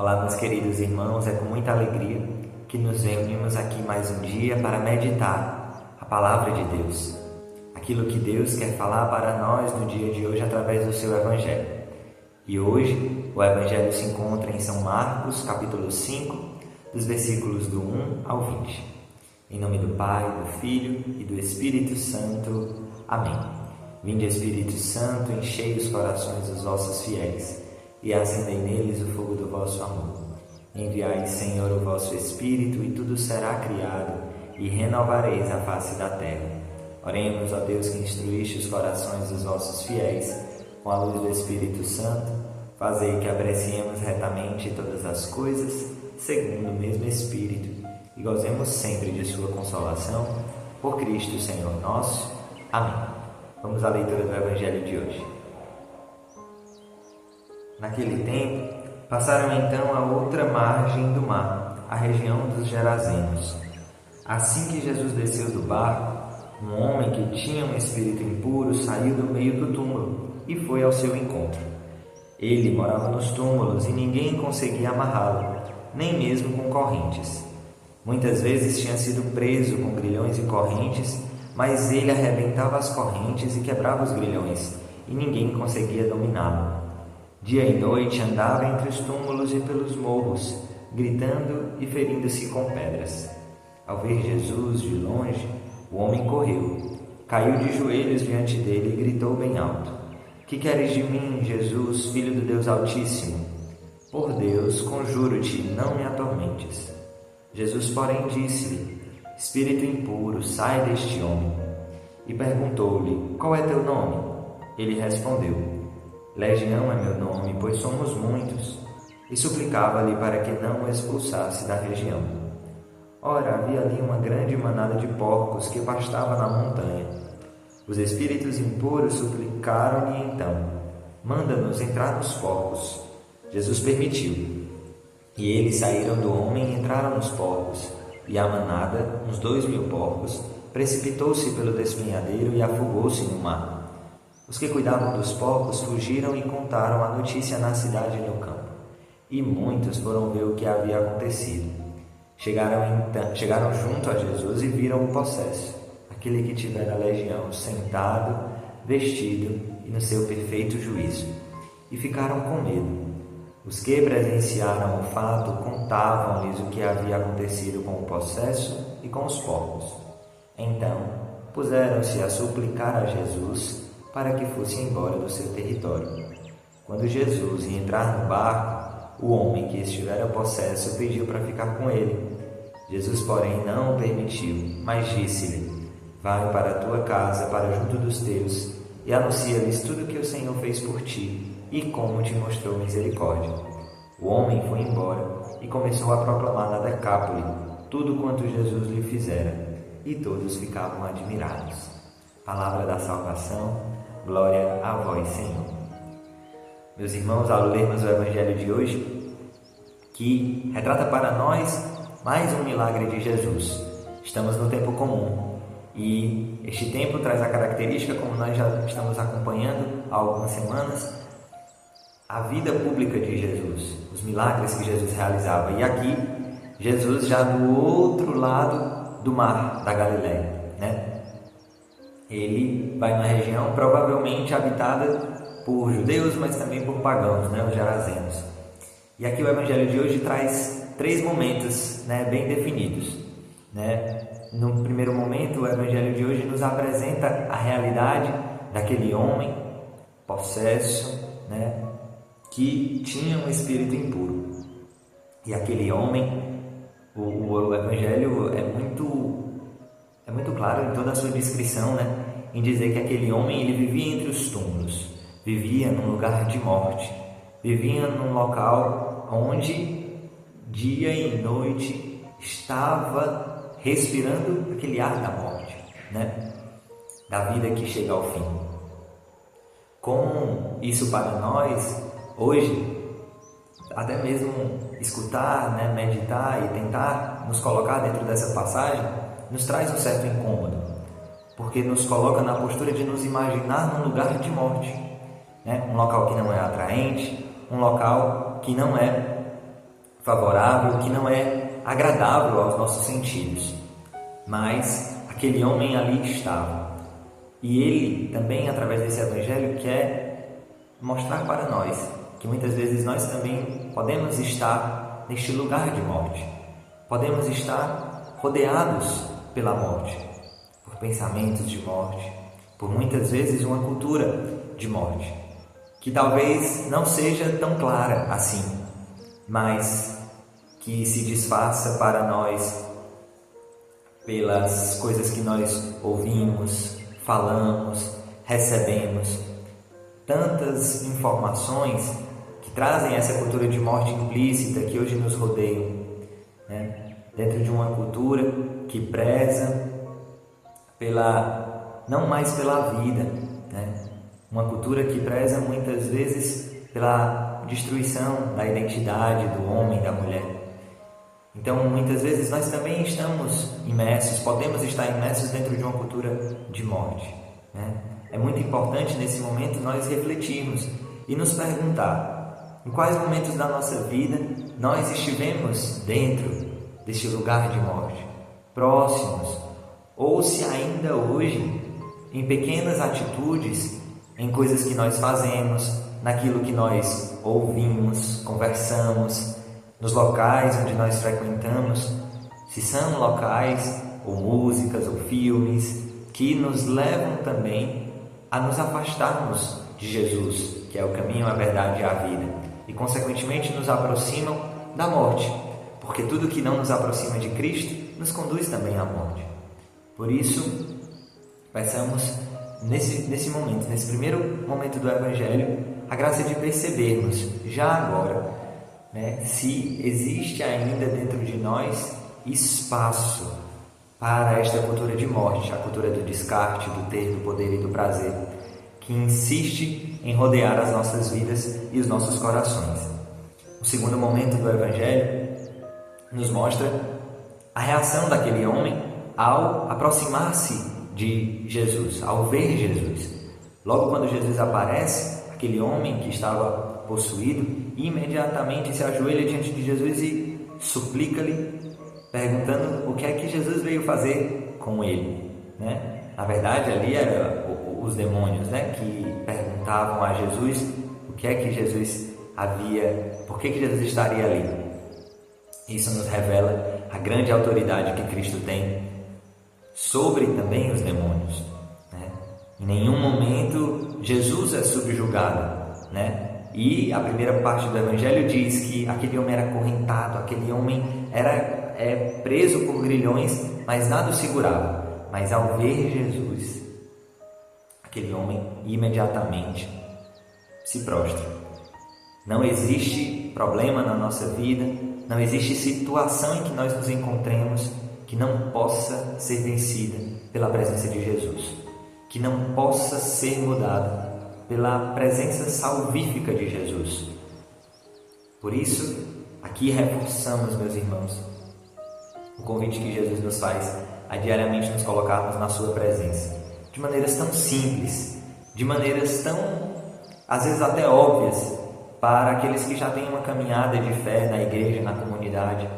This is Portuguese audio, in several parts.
Olá, meus queridos irmãos, é com muita alegria que nos reunimos aqui mais um dia para meditar a Palavra de Deus, aquilo que Deus quer falar para nós no dia de hoje através do seu Evangelho. E hoje o Evangelho se encontra em São Marcos, capítulo 5, dos versículos do 1 ao 20. Em nome do Pai, do Filho e do Espírito Santo. Amém. Vinde, Espírito Santo, enchei os corações dos vossos fiéis e acendei neles o fogo do vosso amor. Enviai, Senhor, o vosso Espírito, e tudo será criado, e renovareis a face da terra. Oremos, ó Deus, que instruíste os corações dos vossos fiéis, com a luz do Espírito Santo, fazei que apreciemos retamente todas as coisas, segundo o mesmo Espírito, e gozemos sempre de sua consolação, por Cristo, Senhor nosso. Amém. Vamos à leitura do Evangelho de hoje. Naquele tempo, passaram então a outra margem do mar, a região dos Gerazenos. Assim que Jesus desceu do barco, um homem que tinha um espírito impuro saiu do meio do túmulo e foi ao seu encontro. Ele morava nos túmulos e ninguém conseguia amarrá-lo, nem mesmo com correntes. Muitas vezes tinha sido preso com grilhões e correntes, mas ele arrebentava as correntes e quebrava os grilhões, e ninguém conseguia dominá-lo. Dia e noite andava entre os túmulos e pelos morros, gritando e ferindo-se com pedras. Ao ver Jesus de longe, o homem correu, caiu de joelhos diante dele e gritou bem alto: Que queres de mim, Jesus, Filho do Deus Altíssimo? Por Deus, conjuro-te, não me atormentes. Jesus, porém, disse-lhe: Espírito impuro, sai deste homem. E perguntou-lhe: Qual é teu nome? Ele respondeu: Legião é meu nome, pois somos muitos. E suplicava-lhe para que não o expulsasse da região. Ora, havia ali uma grande manada de porcos que pastava na montanha. Os espíritos impuros suplicaram-lhe então: Manda-nos entrar nos porcos. Jesus permitiu. E eles saíram do homem e entraram nos porcos. E a manada, uns 2.000 porcos, precipitou-se pelo despenhadeiro e afogou-se no mar. Os que cuidavam dos porcos fugiram e contaram a notícia na cidade e no campo. E muitos foram ver o que havia acontecido. Chegaram junto a Jesus e viram o possesso, aquele que tivera a legião, sentado, vestido e no seu perfeito juízo. E ficaram com medo. Os que presenciaram o fato contavam-lhes o que havia acontecido com o possesso e com os porcos. Então, puseram-se a suplicar a Jesus para que fosse embora do seu território. Quando Jesus ia entrar no barco, o homem que estivera possesso pediu para ficar com ele. Jesus, porém, não o permitiu, mas disse-lhe: Vai para a tua casa, para junto dos teus, e anuncia-lhes tudo o que o Senhor fez por ti e como te mostrou misericórdia. O homem foi embora e começou a proclamar na Decápole tudo quanto Jesus lhe fizera, e todos ficavam admirados. Palavra da salvação, glória a vós, Senhor. Meus irmãos, ao lermos o Evangelho de hoje, que retrata para nós mais um milagre de Jesus. Estamos no tempo comum e este tempo traz a característica, como nós já estamos acompanhando há algumas semanas, a vida pública de Jesus, os milagres que Jesus realizava. E aqui, Jesus já do outro lado do mar da Galileia, né? Ele vai numa região provavelmente habitada por judeus, mas também por pagãos, né? Os Gerazenos. E aqui o Evangelho de hoje traz 3 momentos, né, bem definidos, né? No primeiro momento, o Evangelho de hoje nos apresenta a realidade daquele homem possesso, né, que tinha um espírito impuro. E aquele homem, o Evangelho é muito claro em toda a sua descrição, né, em dizer que aquele homem ele vivia entre os túmulos, vivia num lugar de morte, vivia num local onde dia e noite estava respirando aquele ar da morte, né, da vida que chega ao fim. Com isso para nós hoje, até mesmo escutar, né, meditar e tentar nos colocar dentro dessa passagem, nos traz um certo incômodo, porque nos coloca na postura de nos imaginar num lugar de morte, né? Um local que não é atraente, um local que não é favorável, que não é agradável aos nossos sentidos. Mas aquele homem ali estava. E ele também, através desse evangelho, quer mostrar para nós que muitas vezes nós também podemos estar neste lugar de morte. Podemos estar rodeados pela morte, por pensamentos de morte, por muitas vezes uma cultura de morte, que talvez não seja tão clara assim, mas que se disfarça para nós pelas coisas que nós ouvimos, falamos, recebemos. Tantas informações que trazem essa cultura de morte implícita que hoje nos rodeiam, né? Dentro de uma cultura que preza não mais pela vida, né? Uma cultura que preza muitas vezes pela destruição da identidade do homem e da mulher. Então, muitas vezes nós também estamos imersos, podemos estar imersos dentro de uma cultura de morte, né? É muito importante nesse momento nós refletirmos e nos perguntar em quais momentos da nossa vida nós estivemos dentro deste lugar de morte, próximos, ou se ainda hoje, em pequenas atitudes, em coisas que nós fazemos, naquilo que nós ouvimos, conversamos, nos locais onde nós frequentamos, se são locais ou músicas ou filmes que nos levam também a nos afastarmos de Jesus, que é o caminho, a verdade e a vida, e consequentemente nos aproximam da morte, porque tudo que não nos aproxima de Cristo nos conduz também à morte. Por isso, peçamos nesse momento, nesse primeiro momento do Evangelho, a graça de percebermos já agora, né, se existe ainda dentro de nós espaço para esta cultura de morte, a cultura do descarte, do ter, do poder e do prazer, que insiste em rodear as nossas vidas e os nossos corações. O segundo momento do Evangelho nos mostra a reação daquele homem ao aproximar-se de Jesus, ao ver Jesus. Logo quando Jesus aparece, aquele homem que estava possuído imediatamente se ajoelha diante de Jesus e suplica-lhe, perguntando o que é que Jesus veio fazer com ele, né? Na verdade, ali eram os demônios, né, que perguntavam a Jesus o que é que Jesus havia, por que Jesus estaria ali. Isso nos revela a grande autoridade que Cristo tem sobre também os demônios, né? Em nenhum momento Jesus é subjugado, né? E a primeira parte do Evangelho diz que aquele homem era acorrentado, aquele homem era preso por grilhões, mas nada o segurava. Mas ao ver Jesus, aquele homem imediatamente se prostra. Não existe problema na nossa vida, não existe situação em que nós nos encontremos que não possa ser vencida pela presença de Jesus, que não possa ser mudada pela presença salvífica de Jesus. Por isso, aqui reforçamos, meus irmãos, o convite que Jesus nos faz a diariamente nos colocarmos na sua presença, de maneiras tão simples, de maneiras tão, às vezes até óbvias, para aqueles que já têm uma caminhada de fé na igreja, na comunidade,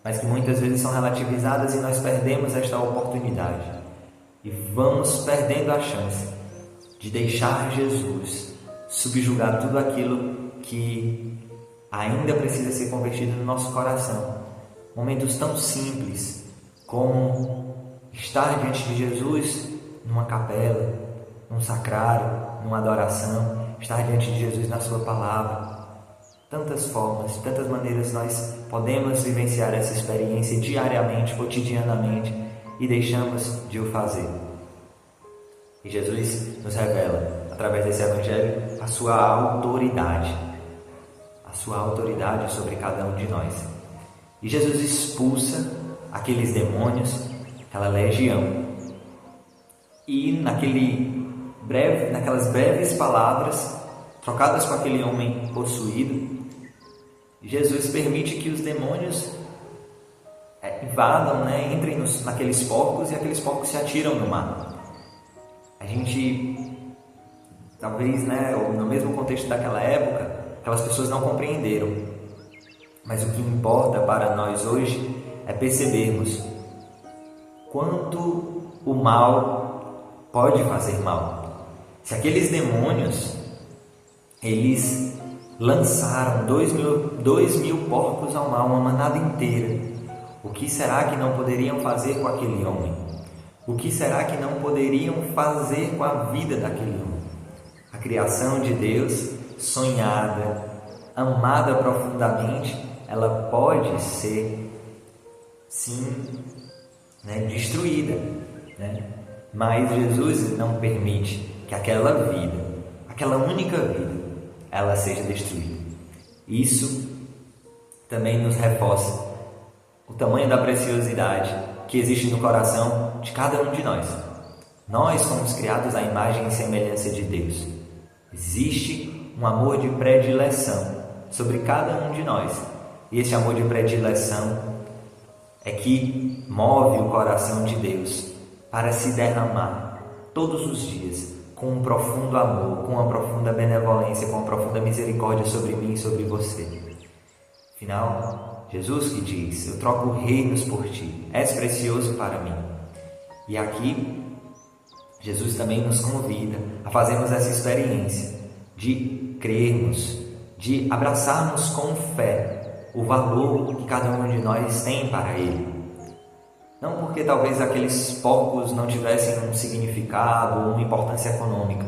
mas que muitas vezes são relativizadas e nós perdemos esta oportunidade e vamos perdendo a chance de deixar Jesus subjugar tudo aquilo que ainda precisa ser convertido no nosso coração. Momentos tão simples como estar diante de Jesus numa capela, num sacrário, numa adoração, estar diante de Jesus na sua palavra. Tantas formas, tantas maneiras nós podemos vivenciar essa experiência diariamente, cotidianamente, e deixamos de o fazer. E Jesus nos revela, através desse Evangelho, a sua autoridade sobre cada um de nós. E Jesus expulsa aqueles demônios, aquela legião. E naquelas breves palavras, trocadas com aquele homem possuído, Jesus permite que os demônios invadam, né, entrem naqueles porcos e aqueles porcos se atiram no mar. A gente, talvez, né, ou no mesmo contexto daquela época, aquelas pessoas não compreenderam Mas o que importa para nós hoje é percebermos quanto o mal pode fazer mal. Se aqueles demônios, eles lançaram 2.000 porcos ao mar, uma manada inteira, o que será que não poderiam fazer com aquele homem? O que será que não poderiam fazer com a vida daquele homem? A criação de Deus, sonhada, amada profundamente, ela pode ser, sim, destruída, mas Jesus não permite que aquela vida, aquela única vida, ela seja destruída. Isso também nos reforça o tamanho da preciosidade que existe no coração de cada um de nós. Nós fomos criados à imagem e semelhança de Deus. Existe um amor de predileção sobre cada um de nós. E esse amor de predileção é que move o coração de Deus para se derramar todos os dias com um profundo amor, com uma profunda benevolência, com uma profunda misericórdia sobre mim e sobre você. Afinal, Jesus que diz: eu troco reinos por ti, és precioso para mim. E aqui, Jesus também nos convida a fazermos essa experiência de crermos, de abraçarmos com fé o valor que cada um de nós tem para Ele. Não porque talvez aqueles porcos não tivessem um significado ou uma importância econômica,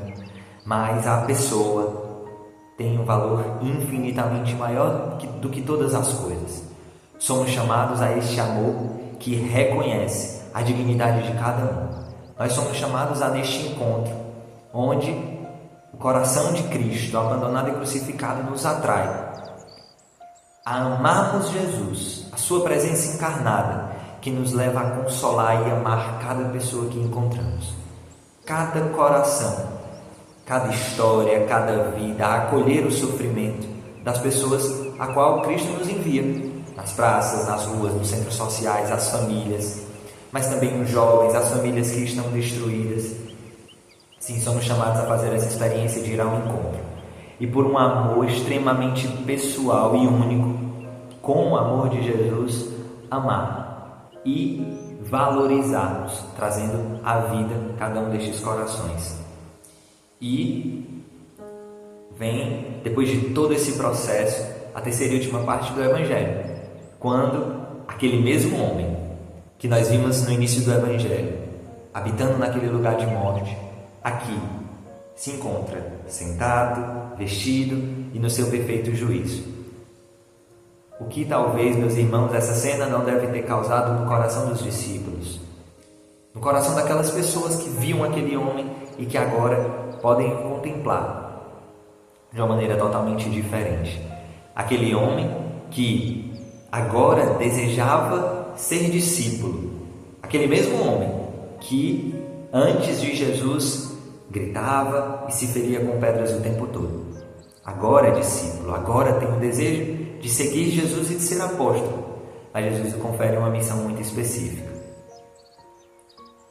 mas a pessoa tem um valor infinitamente maior do que todas as coisas. Somos chamados a este amor que reconhece a dignidade de cada um. Nós somos chamados a neste encontro, onde o coração de Cristo, abandonado e crucificado, nos atrai a amarmos Jesus, a sua presença encarnada, que nos leva a consolar e amar cada pessoa que encontramos. Cada coração, cada história, cada vida, a acolher o sofrimento das pessoas a qual Cristo nos envia, nas praças, nas ruas, nos centros sociais, as famílias, mas também os jovens, as famílias que estão destruídas. Sim, somos chamados a fazer essa experiência de ir ao encontro. E por um amor extremamente pessoal e único, com o amor de Jesus, amar e valorizarmos, trazendo à vida cada um destes corações. E vem, depois de todo esse processo, a terceira e última parte do Evangelho, quando aquele mesmo homem que nós vimos no início do Evangelho, habitando naquele lugar de morte, aqui se encontra sentado, vestido e no seu perfeito juízo. O que talvez, meus irmãos, essa cena não deve ter causado no coração dos discípulos, no coração daquelas pessoas que viam aquele homem e que agora podem contemplar de uma maneira totalmente diferente. Aquele homem que agora desejava ser discípulo. Aquele mesmo homem que antes de Jesus gritava e se feria com pedras o tempo todo. Agora é discípulo, agora tem o desejo de seguir Jesus e de ser apóstolo. Mas Jesus lhe confere uma missão muito específica.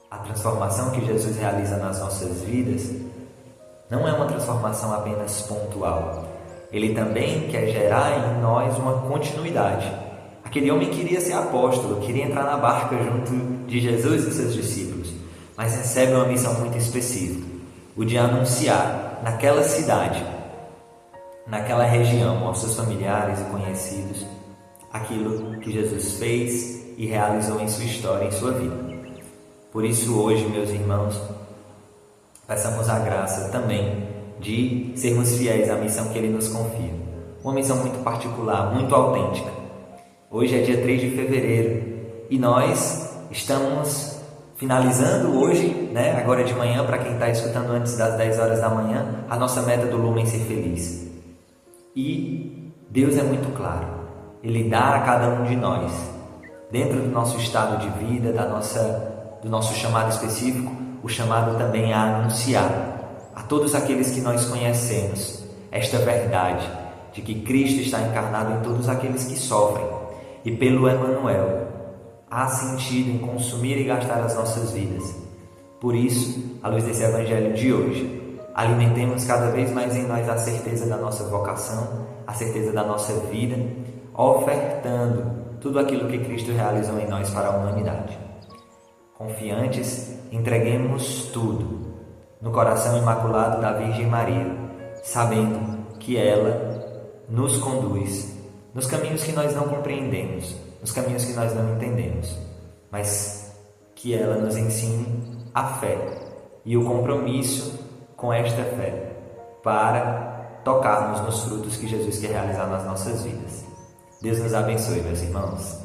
A transformação que Jesus realiza nas nossas vidas não é uma transformação apenas pontual. Ele também quer gerar em nós uma continuidade. Aquele homem queria ser apóstolo, queria entrar na barca junto de Jesus e seus discípulos, mas recebe uma missão muito específica, o de anunciar naquela cidade, naquela região, aos seus familiares e conhecidos, aquilo que Jesus fez e realizou em sua história, em sua vida. Por isso hoje, meus irmãos, peçamos a graça também de sermos fiéis à missão que Ele nos confia. Uma missão muito particular, muito autêntica. Hoje é dia 3 de fevereiro e nós estamos finalizando hoje, agora de manhã, para quem está escutando antes das 10 horas da manhã, a nossa meta do Lumen Ser Feliz. E Deus é muito claro. Ele dá a cada um de nós, dentro do nosso estado de vida, do nosso chamado específico, o chamado também a anunciar a todos aqueles que nós conhecemos esta verdade de que Cristo está encarnado em todos aqueles que sofrem e pelo Emmanuel há sentido em consumir e gastar as nossas vidas. Por isso, à luz desse Evangelho de hoje, alimentemos cada vez mais em nós a certeza da nossa vocação, a certeza da nossa vida, ofertando tudo aquilo que Cristo realizou em nós para a humanidade. Confiantes, entreguemos tudo no coração imaculado da Virgem Maria, sabendo que ela nos conduz nos caminhos que nós não compreendemos, nos caminhos que nós não entendemos, mas que ela nos ensine a fé e o compromisso com esta fé para tocarmos nos frutos que Jesus quer realizar nas nossas vidas. Deus nos abençoe, meus irmãos.